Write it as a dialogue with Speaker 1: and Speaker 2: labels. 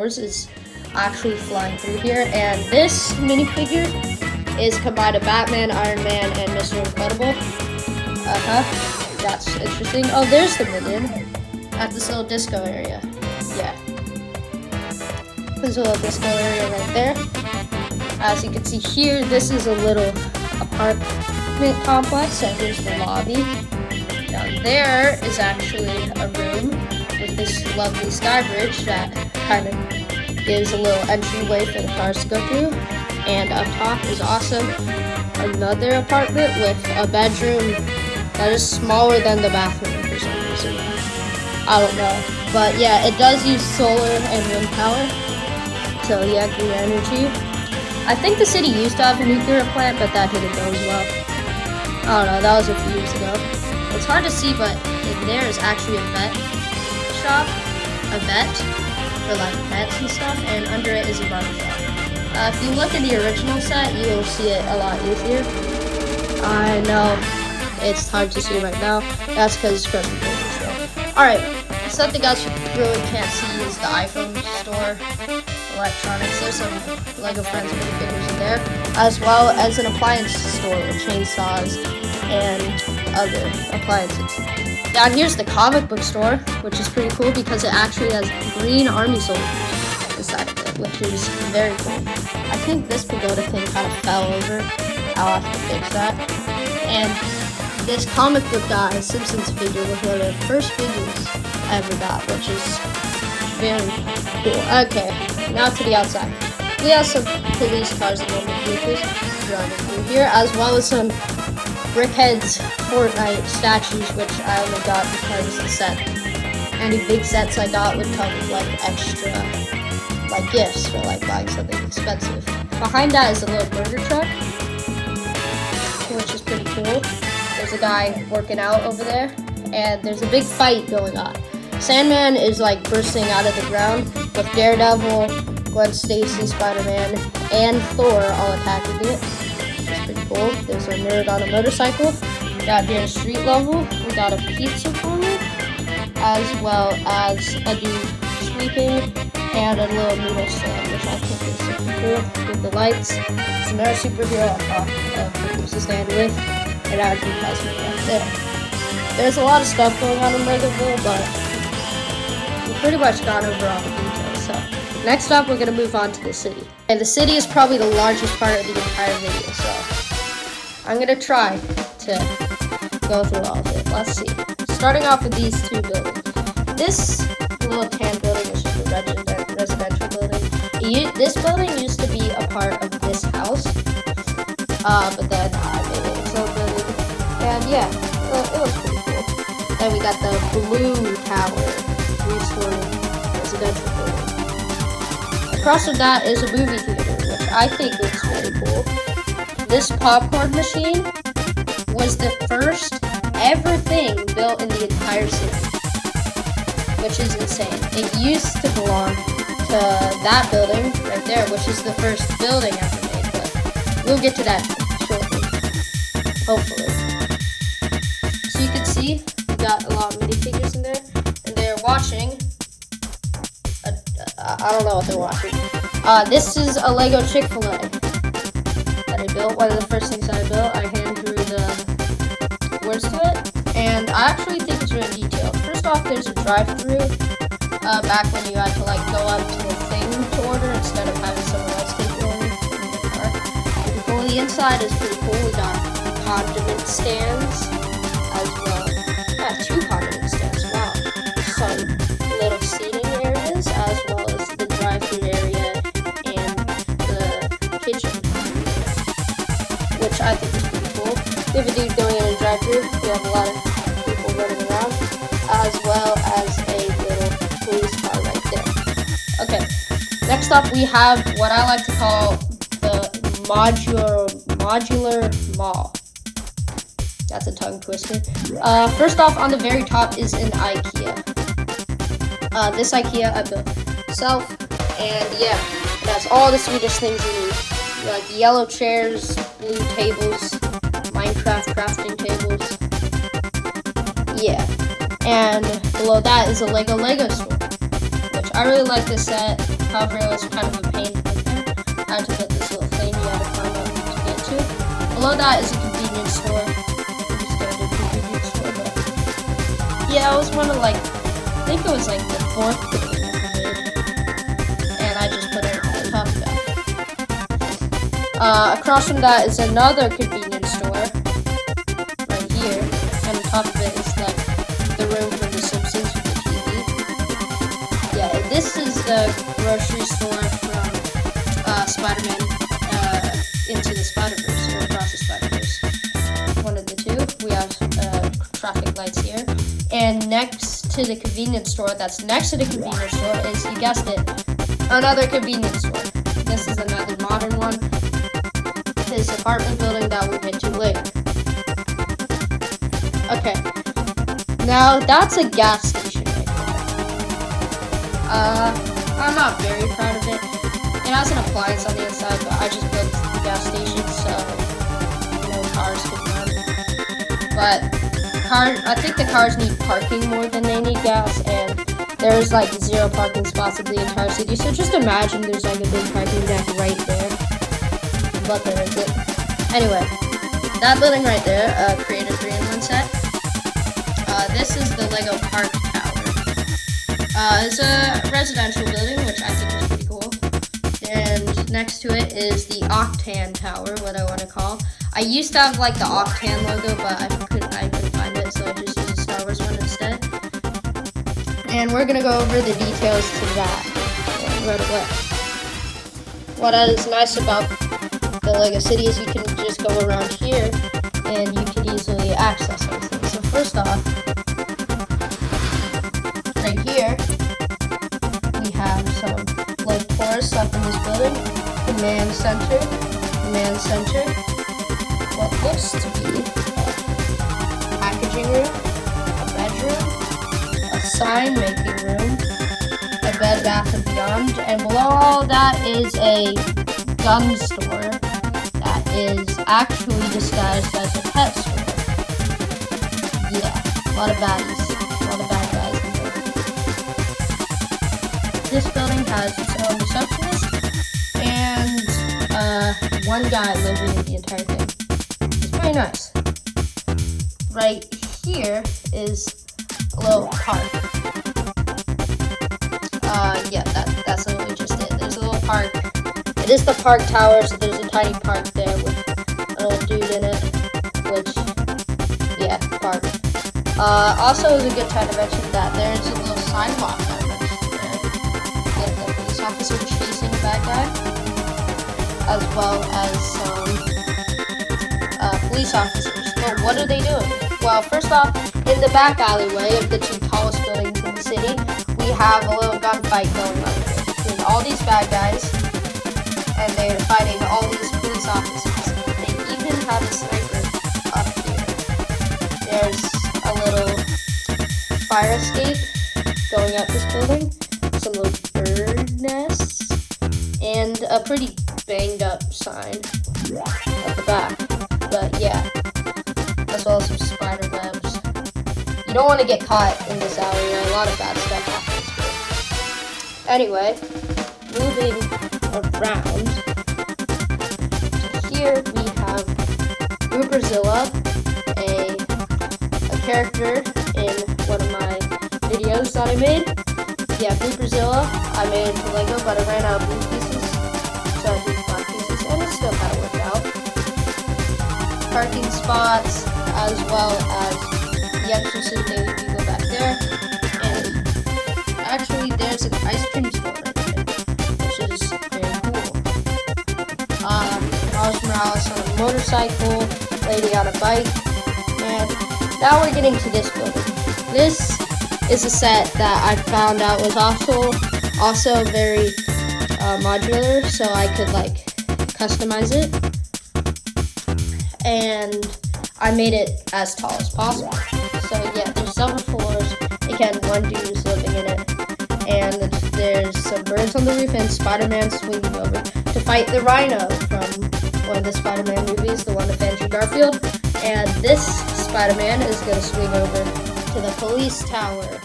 Speaker 1: is actually flying through here, and this minifigure is combined of Batman, Iron Man, and Mr. Incredible. That's interesting. Oh, there's the Minion at this little disco area. Yeah. There's a little disco area right there. As you can see here, this is a little apartment complex, and here's the lobby. Down there is actually a room with this lovely sky bridge that kind of gives a little entryway for the cars to go through. And up top is also another apartment with a bedroom that is smaller than the bathroom for some reason. I don't know. But yeah, it does use solar and wind power. So yeah, green energy. I think the city used to have a nuclear plant, but that didn't go as well. I don't know, that was a few years ago. It's hard to see, but in there is actually a vet shop. A vet for like pets and stuff, and under it is a barber shop. If you look at the original set, you will see it a lot easier. I know it's hard to see right now. That's because it's from the movie show. Alright, something else you really can't see is the iPhone store electronics. There's some Lego Friends minifigures in there, as well as an appliance store with chainsaws and other appliances. Down here's the comic book store, which is pretty cool because it actually has green army soldiers inside of it, which is very cool. I think this pagoda thing kind of fell over. I'll have to fix that. And this comic book guy, Simpsons figure, was one of the first figures I ever got, which is very cool. Okay, now to the outside. We have some police cars and normal vehicles driving through here, as well as some Brickhead's Fortnite statues, which I only got because of the set. Any big sets I got would come with like extra like gifts for like buying something expensive. Behind that is a little burger truck, which is pretty cool. There's a guy working out over there, and there's a big fight going on. Sandman is like bursting out of the ground with Daredevil, Gwen Stacy, Spider-Man, and Thor all attacking it. It's pretty cool. There's a nerd on a motorcycle. Down here in street level, we got a pizza corner, as well as a dude sweeping, and a little noodle stand, which I think is super cool with the lights. It's another superhero on top of who's to stand with, and as you guys can right there. There's a lot of stuff going on in Legoville, but we've pretty much gone over all the details. So next up, we're going to move on to the city. And the city is probably the largest part of the entire video, so I'm going to try to go through all of it. Let's see. Starting off with these two buildings. This little tan building is just a residential building. This building used to be a part of this house, but then I made it its own building. And yeah, it looks pretty cool. Then we got the blue tower, 3-story residential building. Across from that is a movie theater, which I think looks really cool. This popcorn machine was the first ever thing built in the entire city, which is insane. It used to belong to that building right there, which is the first building ever made, but we'll get to that shortly, hopefully. So you can see we got a lot of minifigures in there, and they're watching. I don't know what they're watching. This is a Lego Chick-fil-A that I built. One of the first things I built. I hand drew the words to it, and I actually think it's really detailed. First off, there's a drive-through. Back when you had to like go up to the thing to order instead of having someone else take you in the car. Well, the inside is pretty cool. We got condiment stands as well. Yeah, 2 condiment stands. Wow. Some little seating areas as well as the drive-through area and the kitchen, which I think is pretty cool. We have a dude going in a drive-through. We have a lot of people running around, as well as a little police car right there. Okay, next up we have what I like to call the modular mall. That's a tongue twister. First off, on the very top is an IKEA. This IKEA I built myself, and yeah, that's all the Swedish things you need. Like yellow chairs, blue tables, Minecraft crafting tables. Yeah. And below that is a Lego store, which I really like this set. However, it was kind of a pain to get there. I had to put this little thing you had to climb up to get to. Below that is a convenience store. Pretty standard convenience store, but yeah, it was one of like, I think it was like the 4th building I made, and I just put it on top of that. Across from that is another convenience store right here, and on top of it is like the room for the Simpsons with the TV. Yeah, this is the grocery store from Spider-Man Into the Spider-Verse, or Across the Spider-Verse. One of the two. We have traffic lights here. And next to the convenience store, that's next to the convenience store, is, you guessed it, another convenience store. This is another modern one. This apartment building that we'll get to later. Okay. Now, that's a gas station right there. I'm not very proud of it. It has an appliance on the inside, but I just built the gas station so, you know, cars could run. But I think the cars need parking more than they need gas, and there's like 0 parking spots in the entire city. So just imagine there's like a big parking deck right there. But there isn't. Anyway, that building right there, created a 3-in-1 set. This is the Lego Park Tower. It's a residential building, which I think is pretty cool. And next to it is the Octan Tower, what I want to call. I used to have like the Octan logo, but I couldn't find it, so I just used the Star Wars one instead. And we're gonna go over the details to that right away. What is nice about the Lego City is you can just go around here and you can easily access everything. So first off, right here, we have some like tourists up in this building. Command center, what looks to be a packaging room, a bedroom, a sign making room, a Bed Bath & Beyond, and below all that is a gun store that is actually disguised as a pet store. Yeah, a lot of baddies, a lot of bad guys in there. This building has its own receptionist and one guy living in the entire thing. It's pretty nice. Right here is a little park. Yeah, that's literally just it. There's a little park. It is the park tower, so there's a tiny park there with a little dude in it, which, yeah, park. Also, it was a good time to mention that there's a little sidewalk I mentioned there. Like the police officer chasing a bad guy, as well as some police officers. But what are they doing? Well, first off, in the back alleyway of the 2 tallest buildings in the city, we have a little gunfight going on between all these bad guys, and they're fighting all these police officers. They even have a sniper up here. There's a little fire escape going up this building, some little bird nests, and a pretty banged up sign at the back. But yeah, as well as some spider webs. You don't want to get caught in this alleyway. A lot of bad stuff happens here. Anyway, moving around to here, we have Gooperzilla, a character in one of my videos that I made. Yeah, Gooperzilla, I made it for Lego, but I ran out of blue pieces, so I used black pieces, and it still kind of worked out. Parking spots, as well as the entrances, you go back there, and actually there's an ice cream store right there, which is very cool. Miles Morales on a motorcycle, lady on a bike, and now we're getting to this building. This is a set that I found out was also very modular, so I could like customize it. And I made it as tall as possible. So yeah, there's several floors. Again, one dude is living in it. And there's some birds on the roof and Spider-Man swinging over to fight the Rhino from one of the Spider-Man movies, the one with Andrew Garfield. And this Spider-Man is going to swing over to the police tower.